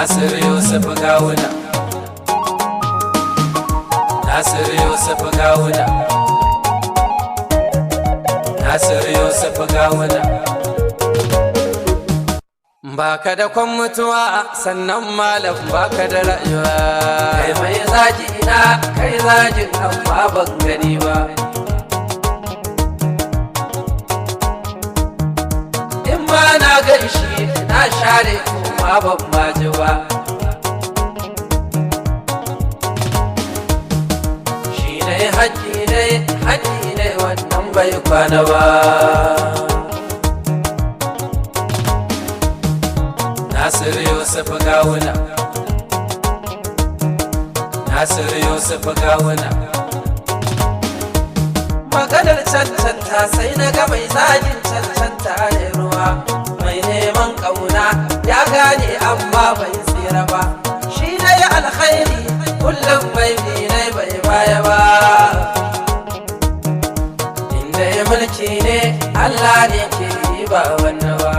Nasir Yusuf Gawuna, Nasir Yusuf Gawuna, Nasir Yusuf Gawuna. Baka da kwan mutuwa sannan malam baka da rayuwa. Kai mai zagi na kai zagin amma ban gani ba. In ma na gaishe na share kuma ban maji ba. Shi ne haƙƙi ne wannan bai kwana ba. Nasir Yusuf Gawuna, Nasir Yusuf Gawuna. Maganar cancanta sai na ga mai zagin cancanta ne ruwa. Mai neman ƙauna ya gane amma bai tsira ba. Shi na yi alkhairi kullum bai binai bai baya ba. Inda ya mulki ne Allah ne ke yi ba wannan ba.